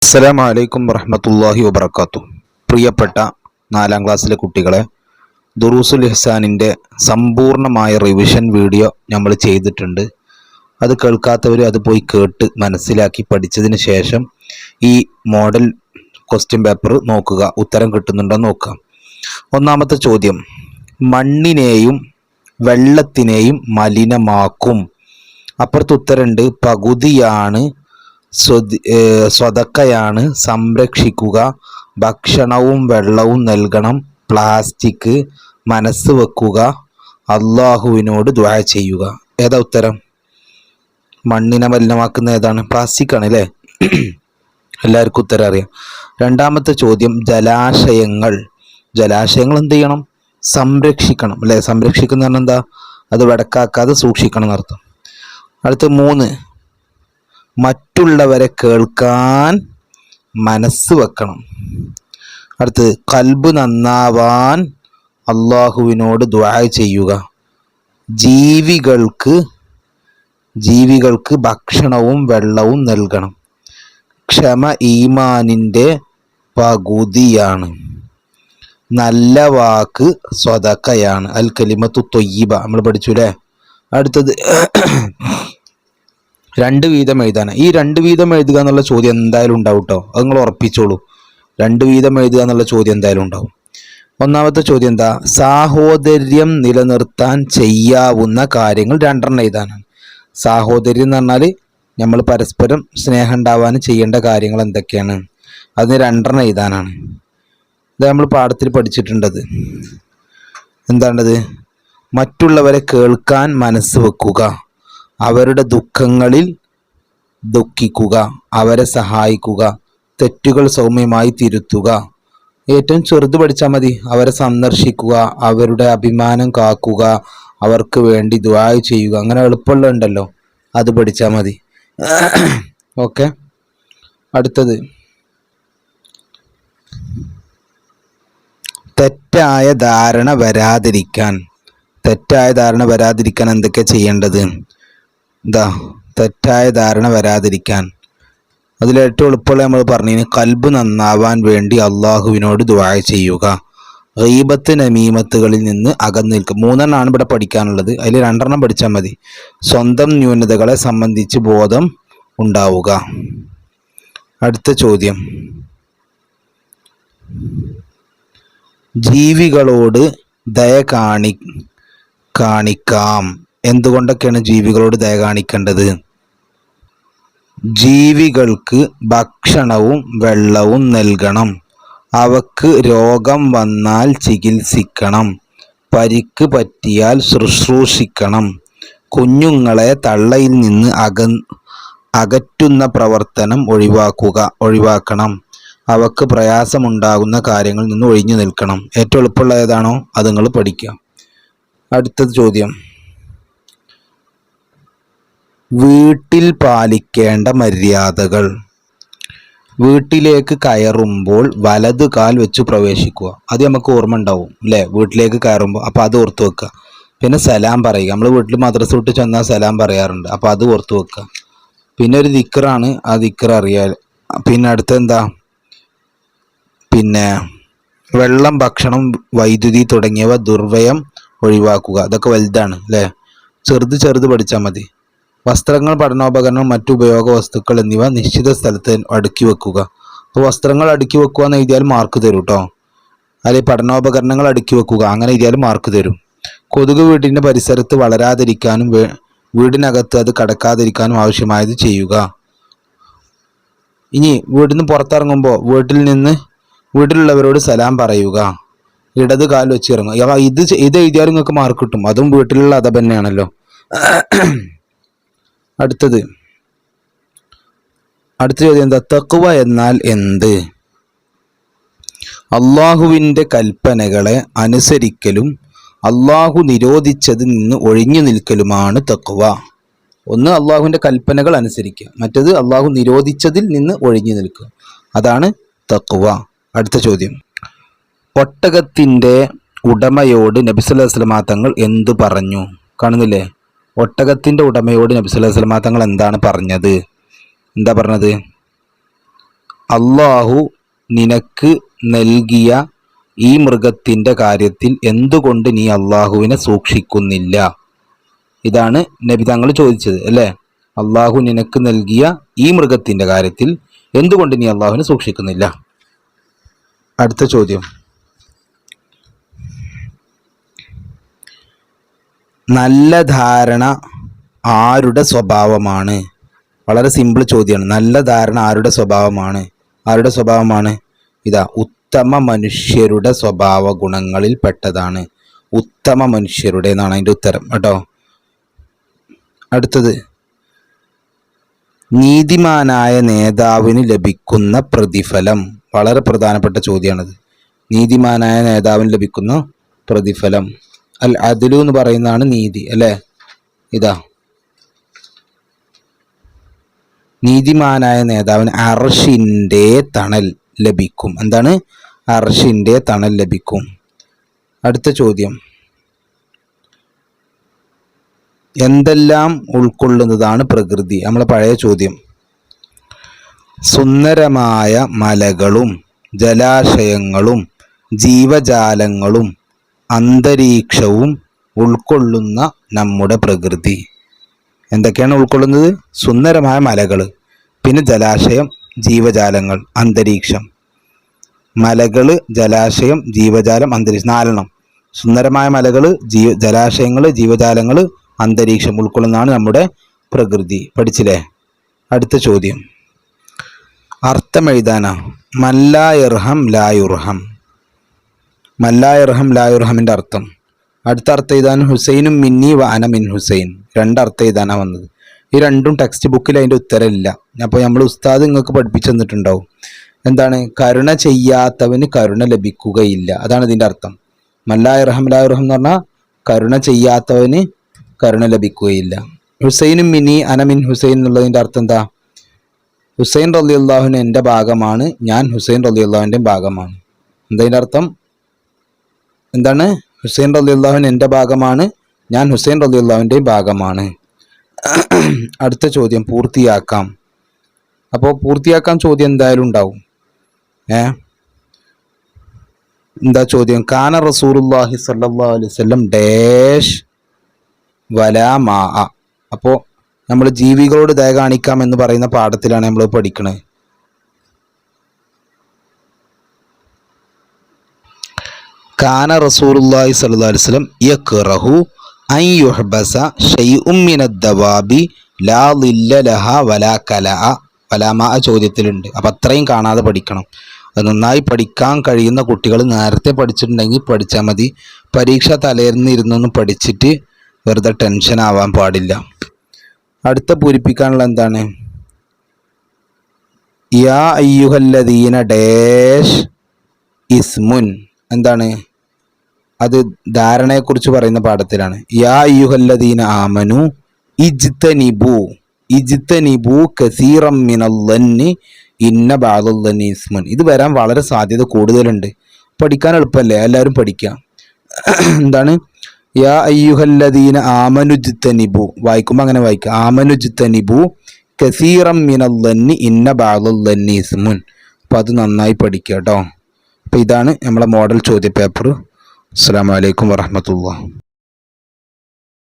അസ്സലാമു അലൈക്കും വറഹ്മത്തുള്ളാഹി വബറകാതുഹു. പ്രിയപ്പെട്ട 4ാം ക്ലാസ്സിലെ കുട്ടികളെ, ദുറൂസുൽ ഇഹ്സാനിൻ്റെ സമ്പൂർണ്ണമായ റിവിഷൻ വീഡിയോ നമ്മൾ ചെയ്തിട്ടുണ്ട്. അത് കേൾക്കാത്തവർ അത് പോയി കേട്ട് മനസ്സിലാക്കി പഠിച്ചതിന് ശേഷം ഈ മോഡൽ ക്വസ്റ്റ്യൻ പേപ്പർ നോക്കുക, ഉത്തരം കിട്ടുന്നുണ്ടോ നോക്കുക. ഒന്നാമത്തെ ചോദ്യം, മണ്ണിനെയും വെള്ളത്തിനെയും മലിനമാക്കും. അപ്പുറത്ത് ഉത്തരമുണ്ട്, പകുതിയാണ് സ്വതക്കയാണ്, സംരക്ഷിക്കുക, ഭക്ഷണവും വെള്ളവും നൽകണം, പ്ലാസ്റ്റിക്, മനസ്സ് വെക്കുക, അള്ളാഹുവിനോട് ദുആ ചെയ്യുക. ഏതാ ഉത്തരം? മണ്ണിനെ മലിനമാക്കുന്ന ഏതാണ്? പ്ലാസ്റ്റിക് ആണ് അല്ലേ? എല്ലാവർക്കും ഉത്തരം അറിയാം. രണ്ടാമത്തെ ചോദ്യം, ജലാശയങ്ങൾ എന്ത് ചെയ്യണം? സംരക്ഷിക്കണം അല്ലേ? സംരക്ഷിക്കുന്ന പറഞ്ഞാൽ എന്താ? അത് വടക്കാക്കാതെ സൂക്ഷിക്കണം എന്നർത്ഥം. അടുത്ത 3, മറ്റുള്ളവരെ കേൾക്കാൻ മനസ്സ് വെക്കണം. അടുത്തത്, ഖൽബ് നന്നാവാൻ അള്ളാഹുവിനോട് ദുആ ചെയ്യുക. ജീവികൾക്ക് ഭക്ഷണവും വെള്ളവും നൽകണം. ക്ഷമ ഈമാനിൻ്റെ പകുതിയാണ്. നല്ല വാക്ക് സ്വതക്കയാണ്. അൽ കലിമത്തു ത്വയ്യിബ നമ്മൾ പഠിച്ചു അല്ലേ? അടുത്തത്, 2 വീതം എഴുതാനാണ്. ഈ 2 വീതം എഴുതുക എന്നുള്ള ചോദ്യം എന്തായാലും ഉണ്ടാവും കേട്ടോ. അത് നിങ്ങൾ ഉറപ്പിച്ചോളൂ. 2 വീതം എഴുതുക എന്നുള്ള ചോദ്യം എന്തായാലും ഉണ്ടാവും. ഒന്നാമത്തെ ചോദ്യം എന്താ? സാഹോദര്യം നിലനിർത്താൻ ചെയ്യാവുന്ന കാര്യങ്ങൾ 2 എഴുതാനാണ്. സാഹോദര്യം എന്ന് പറഞ്ഞാൽ നമ്മൾ പരസ്പരം സ്നേഹം ഉണ്ടാവാൻ ചെയ്യേണ്ട കാര്യങ്ങൾ എന്തൊക്കെയാണ്? അതിന് 2 എഴുതാനാണ്. ഇത് നമ്മൾ പാഠത്തിൽ പഠിച്ചിട്ടുണ്ടത്. എന്താണത്? മറ്റുള്ളവരെ കേൾക്കാൻ മനസ്സ് വെക്കുക, അവരുടെ ദുഃഖങ്ങളിൽ ദുഃഖിക്കുക, അവരെ സഹായിക്കുക, തെറ്റുകൾ സൗമ്യമായി തിരുത്തുക. ഏറ്റവും ചെറുത് പഠിച്ചാൽ മതി. അവരെ സന്ദർശിക്കുക, അവരുടെ അഭിമാനം കാക്കുക, അവർക്ക് വേണ്ടി ദുആ ചെയ്യുക. അങ്ങനെ എളുപ്പമുള്ളതുണ്ടല്ലോ, അത് പഠിച്ചാൽ മതി. ഓക്കെ. അടുത്തത്, തെറ്റായ ധാരണ വരാതിരിക്കാൻ എന്തൊക്കെ ചെയ്യേണ്ടത്? തെറ്റായ ധാരണ വരാതിരിക്കാൻ അതിലേറ്റവും എളുപ്പമുള്ള നമ്മൾ പറഞ്ഞു, ഖൽബ് നന്നാവാൻ വേണ്ടി അള്ളാഹുവിനോട് ദുആ ചെയ്യുക. ഗീബത്ത് നമീമത്തുകളിൽ നിന്ന് അകന്നു നിൽക്കുക. 3 ഇവിടെ പഠിക്കാനുള്ളത്. അതിൽ 2 പഠിച്ചാൽ മതി. സ്വന്തം ന്യൂനതകളെ സംബന്ധിച്ച് ബോധം ഉണ്ടാവുക. അടുത്ത ചോദ്യം, ജീവികളോട് ദയ കാണിക്കാം. എന്തുകൊണ്ടൊക്കെയാണ് ജീവികളോട് ദയ കാണിക്കേണ്ടത്? ജീവികൾക്ക് ഭക്ഷണവും വെള്ളവും നൽകണം, അവക്ക് രോഗം വന്നാൽ ചികിത്സിക്കണം, പരിക്ക് പറ്റിയാൽ ശുശ്രൂഷിക്കണം, കുഞ്ഞുങ്ങളെ തള്ളയിൽ നിന്ന് അകറ്റുന്ന പ്രവർത്തനം ഒഴിവാക്കണം, അവക്ക് പ്രയാസമുണ്ടാകുന്ന കാര്യങ്ങളിൽ നിന്ന് ഒഴിഞ്ഞു നിൽക്കണം. ഏറ്റവും എളുപ്പമുള്ള ഏതാണോ അത് നിങ്ങൾ പഠിക്കുക. അടുത്ത ചോദ്യം, വീട്ടിൽ പാലിക്കേണ്ട മര്യാദകൾ. വീട്ടിലേക്ക് കയറുമ്പോൾ വലത് കാൽ വെച്ച് പ്രവേശിക്കുക. അത് നമുക്ക് ഓർമ്മ ഉണ്ടാവും അല്ലേ? വീട്ടിലേക്ക് കയറുമ്പോൾ. അപ്പോൾ അത് ഓർത്ത് വെക്കുക. പിന്നെ സലാം പറയുക. നമ്മൾ വീട്ടിൽ മദ്രസ വിട്ട് ചെന്നാൽ സലാം പറയാറുണ്ട്. അപ്പോൾ അത് ഓർത്ത് വെക്കുക. പിന്നെ ഒരു ദിക്റാണ്, ആ ദിക്ർ അറിയാൽ. പിന്നെ അടുത്തെന്താ? പിന്നെ വെള്ളം, ഭക്ഷണം, വൈദ്യുതി തുടങ്ങിയവ ദുർവ്യയം ഒഴിവാക്കുക. അതൊക്കെ വലുതാണ് അല്ലേ? ചെറുത് പഠിച്ചാൽ മതി. വസ്ത്രങ്ങൾ, പഠനോപകരണം, മറ്റു ഉപയോഗ വസ്തുക്കൾ എന്നിവ നിശ്ചിത സ്ഥലത്ത് അടുക്കി വെക്കുക. അപ്പോൾ വസ്ത്രങ്ങൾ അടുക്കി വെക്കുക എന്ന് എഴുതിയാൽ മാർക്ക് തരും കേട്ടോ. അല്ലെങ്കിൽ പഠനോപകരണങ്ങൾ അടുക്കി വെക്കുക അങ്ങനെ എഴുതിയാൽ മാർക്ക് തരും. കൊതുക് വീടിൻ്റെ പരിസരത്ത് വളരാതിരിക്കാനും വീടിനകത്ത് അത് കടക്കാതിരിക്കാനും ആവശ്യമായത് ചെയ്യുക. ഇനി വീട്ടിൽ നിന്ന് പുറത്തിറങ്ങുമ്പോൾ വീട്ടിലുള്ളവരോട് സലാം പറയുക. ഇടത് കാൽ വെച്ച് ഇറങ്ങുക. ഇത് എഴുതിയാലും നിങ്ങൾക്ക് മാർക്ക് കിട്ടും. അതും വീട്ടിലുള്ള അദബ് തന്നെയാണല്ലോ. അടുത്ത ചോദ്യം എന്താ? തഖ്വ എന്നാൽ എന്ത്? അള്ളാഹുവിൻ്റെ കൽപ്പനകളെ അനുസരിക്കലും അള്ളാഹു നിരോധിച്ചതിൽ നിന്ന് ഒഴിഞ്ഞു നിൽക്കലുമാണ് തഖ്വ. ഒന്ന് അള്ളാഹുവിൻ്റെ കൽപ്പനകൾ അനുസരിക്കുക, മറ്റത് അള്ളാഹു നിരോധിച്ചതിൽ നിന്ന് ഒഴിഞ്ഞു നിൽക്കുക. അതാണ് തഖ്വ. അടുത്ത ചോദ്യം, ഒട്ടകത്തിൻ്റെ ഉടമയോട് നബി സല്ലല്ലാഹു അലൈഹി വസല്ലം തങ്ങൾ എന്തു പറഞ്ഞു? കാണുന്നില്ലേ? ഒട്ടകത്തിൻ്റെ ഉടമയോട് നബി സല്ലല്ലാഹു അലൈഹി വസല്ലം തങ്ങൾ എന്താണ് പറഞ്ഞത്? എന്താ പറഞ്ഞത്? അള്ളാഹു നിനക്ക് നൽകിയ ഈ മൃഗത്തിൻ്റെ കാര്യത്തിൽ എന്തുകൊണ്ട് നീ അള്ളാഹുവിനെ സൂക്ഷിക്കുന്നില്ല? ഇതാണ് നബി തങ്ങൾ ചോദിച്ചത് അല്ലേ. അള്ളാഹു നിനക്ക് നൽകിയ ഈ മൃഗത്തിൻ്റെ കാര്യത്തിൽ എന്തുകൊണ്ട് നീ അള്ളാഹുവിനെ സൂക്ഷിക്കുന്നില്ല? അടുത്ത ചോദ്യം, നല്ല ധാരണ ആരുടെ സ്വഭാവമാണ്? വളരെ സിമ്പിൾ ചോദ്യമാണ്. നല്ല ധാരണ ആരുടെ സ്വഭാവമാണ്? ആരുടെ സ്വഭാവമാണ്? ഇതാ, ഉത്തമ മനുഷ്യരുടെ സ്വഭാവ ഗുണങ്ങളിൽ പെട്ടതാണ്. ഉത്തമ മനുഷ്യരുടെ എന്നാണ് അതിൻ്റെ ഉത്തരം കേട്ടോ. അടുത്തത്, നീതിമാനായ നേതാവിന് ലഭിക്കുന്ന പ്രതിഫലം. വളരെ പ്രധാനപ്പെട്ട ചോദ്യമാണത്. നീതിമാനായ നേതാവിന് ലഭിക്കുന്ന പ്രതിഫലം. അൽ അദ്ലു എന്ന് പറയുന്നതാണ് നീതി അല്ലേ. ഇതാ, നീതിമാനായ നേതാവിന് അർശിൻ്റെ തണൽ ലഭിക്കും. എന്താണ്? അർശിൻ്റെ തണൽ ലഭിക്കും. അടുത്ത ചോദ്യം, എന്തെല്ലാം ഉൾക്കൊള്ളുന്നതാണ് പ്രകൃതി? നമ്മളെ പഴയ ചോദ്യം. സുന്ദരമായ മലകളും ജലാശയങ്ങളും ജീവജാലങ്ങളും അന്തരീക്ഷവും ഉൾക്കൊള്ളുന്ന നമ്മുടെ പ്രകൃതി. എന്തൊക്കെയാണ് ഉൾക്കൊള്ളുന്നത്? സുന്ദരമായ മലകൾ, പിന്നെ ജലാശയം, ജീവജാലങ്ങൾ, അന്തരീക്ഷം. മലകൾ, ജലാശയം, ജീവജാലം, അന്തരീക്ഷം. 4 സുന്ദരമായ മലകൾ, ജലാശയങ്ങൾ, ജീവജാലങ്ങൾ, അന്തരീക്ഷം ഉൾക്കൊള്ളുന്നതാണ് നമ്മുടെ പ്രകൃതി. പഠിച്ചില്ലേ? അടുത്ത ചോദ്യം, അർത്ഥം എഴുതാനാ. മല്ലായർഹം ലായുർഹം. മല്ലായർഹം ലായുർഹമിൻ്റെ അർത്ഥം. അടുത്ത അർത്ഥം എഴുതാൻ ഹുസൈനും മിന്നി വ അന മിൻ ഹുസൈൻ. 2 അർത്ഥം എഴുതാനാണ് വന്നത്. ഈ 2 ടെക്സ്റ്റ് ബുക്കിൽ അതിൻ്റെ ഉത്തരമില്ല. അപ്പോൾ നമ്മൾ ഉസ്താദ് നിങ്ങൾക്ക് പഠിപ്പിച്ചു തന്നിട്ടുണ്ടാവും. എന്താണ്? കരുണ ചെയ്യാത്തവന് കരുണ ലഭിക്കുകയില്ല. അതാണ് ഇതിൻ്റെ അർത്ഥം. മല്ലായർഹം ലായുർഹം എന്ന് പറഞ്ഞാൽ കരുണ ചെയ്യാത്തവന് കരുണ ലഭിക്കുകയില്ല. ഹുസൈനും മിനി അന മിൻ ഹുസൈൻ എന്നുള്ളതിൻ്റെ അർത്ഥം എന്താ? ഹുസൈൻ റളിയല്ലാഹുവിന് എൻ്റെ ഭാഗമാണ്, ഞാൻ ഹുസൈൻ റളിയല്ലാഹുവിൻ്റെ ഭാഗമാണ്. എന്തതിൻ്റെ അർത്ഥം? എന്താണ്? ഹുസൈൻ റളിയല്ലാഹുവിന് എൻ്റെ ഭാഗമാണ്, ഞാൻ ഹുസൈൻ റളിയല്ലാഹുവിൻ്റെ ഭാഗമാണ്. അടുത്ത ചോദ്യം പൂർത്തിയാക്കാം. അപ്പോൾ പൂർത്തിയാക്കാൻ ചോദ്യം എന്തായാലും ഉണ്ടാവും. എന്താ ചോദ്യം? കാന റസൂലുള്ളാഹി സ്വല്ലല്ലാഹു അലൈഹി വസല്ലം ഡാഷ് വലാ മാ. അപ്പോൾ നമ്മൾ ജീവികളോട് ദയ കാണിക്കാം എന്ന് പറയുന്ന പാഠത്തിലാണ് നമ്മൾ പഠിക്കുന്നത്. കാന റസൂലുള്ളാഹി സ്വല്ലല്ലാഹു അലൈഹി വസല്ലം യക്റഹു അൻ യുഹ്ബസ ശൈഉം മിനദ്ദവാബി ലാ ളില്ല ലഹാ വലാ കലഅ വലാ മാ ചോദ്യത്തിലുണ്ട്. അപ്പം അത്രയും കാണാതെ പഠിക്കണം. അത് നന്നായി പഠിക്കാൻ കഴിയുന്ന കുട്ടികൾ നേരത്തെ പഠിച്ചിട്ടുണ്ടെങ്കിൽ പഠിച്ചാൽ മതി. പരീക്ഷ തലേന്നിരുന്നൊന്നും പഠിച്ചിട്ട് വെറുതെ ടെൻഷൻ ആവാൻ പാടില്ല. അടുത്ത പൂരിപ്പിക്കാനുള്ള എന്താണ്? യാ അയ്യുഹല്ലദീന ഡാഷ് ഇസ്മുൻ. എന്താണ്? അത് ധാരണയെക്കുറിച്ച് പറയുന്ന പാഠത്തിലാണ്. യാ അയ്യുഹല്ലദീന ആമനു ഇജ്തനിബു കസീറം മിനല്ലന്നി ഇന്ന ബഅദല്ലന്നി ഇസ്മുൻ. ഇത് വരാൻ വളരെ സാധ്യത കൂടുതലുണ്ട്. പഠിക്കാൻ എളുപ്പമല്ലേ? എല്ലാവരും പഠിക്കാം. എന്താണ്? യാ അയ്യുഹല്ലദീന ആമനുജ്തനിബു. വായിക്കുമ്പോൾ അങ്ങനെ വായിക്കുക. ആമനുജ്തനിബു കസീറം മിനല്ലന്നി ഇന്ന ബഅദല്ലന്നി ഇസ്മുൻ. അപ്പോൾ അത് നന്നായി പഠിക്കുക കേട്ടോ. അപ്പോൾ ഇതാണ് നമ്മളെ മോഡൽ ചോദ്യ പേപ്പർ. അസ്സലാമു അലൈക്കും വറഹ്മത്തുള്ളാഹി.